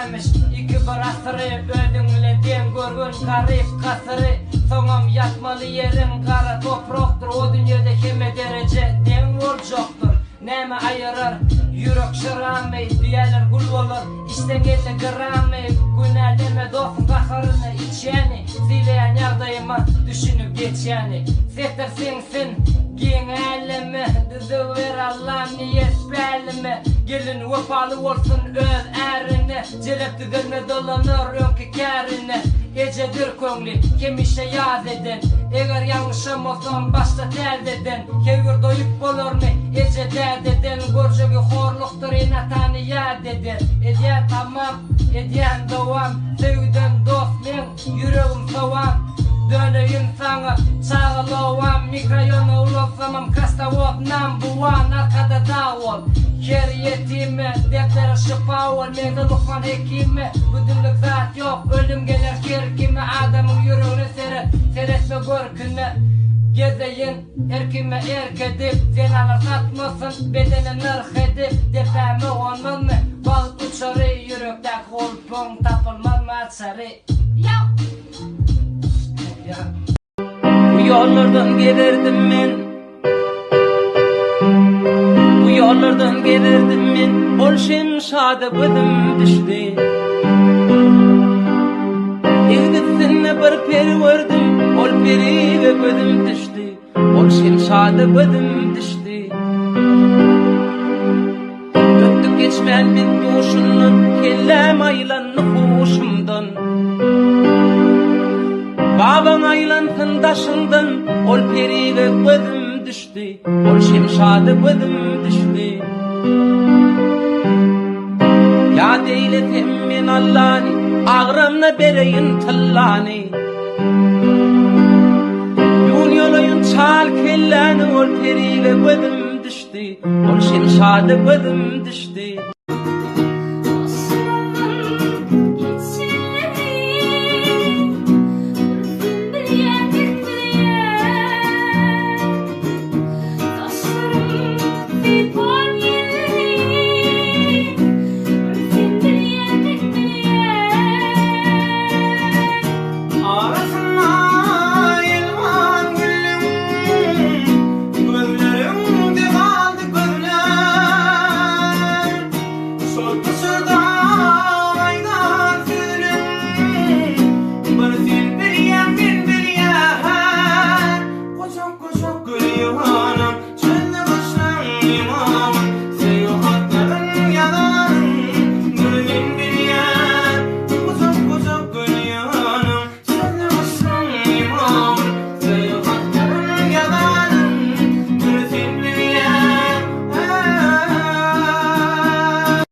geçermiş iki bir asırı. Öldüğünle den görgün garip kasırı. Soňam yatmalı yerin kara topraktır. O dünyada kime derece den olacaktur. Näme ayırar yürek şıramay diýerler gul bolar. İşten gelle gıramay günelleme dostun kaharını içeni. Zileyen yardayıma düşünüp geçeni. Setter sensin giyin elimi düzü ver Allah niyet bellimi. Gelin vefalı olsun öz erini. Celepti gülme dolanır önkü kerini. Ecedir köngli kim işe yaz edin. Eğer yanlışım olsam başta dert edin. Kevir doyup bolur mu ece dert edin. Gorjegi horluktur inatanı yad edin. Ediyen tamam ediyen devam. Sevgiden dost men yüreğim soğan. Döneyim sana çağılovam. Mikrayona uloksamam kastavot number one. Arkada dağ ol keriyetime deftere şifa ol. Meyde lukman hekime budunluk zat yok. Ölüm gelir kerkime adamın yüreğine seretme görküne. Gezeyin erkime erkedip sen alır satmasın bedene nırh edip. Defeme olmaz mı balık uçarı yürekte kolpun tapılmaz mı açarı. Bu yollardan gelirdim men. Bu yollardan gelirdim men. Ol şemşade bıdım düştü. Egdetsinne bir peri verdim. Ol peri ve bıdım düştü. Ol şemşade bıdım düştü. Döktük geçmen bin duşundan. Kellem aylanlı huşumdan. Baban aylansın daşından. Ol perige gözüm düştü. Ol şemşade gözüm düştü. Ya deyletem men Allah'ni. Ağramna bereyin tallani. Dünyalayın çal kellani. Ol perige gözüm düştü. Ol şemşade gözüm düştü.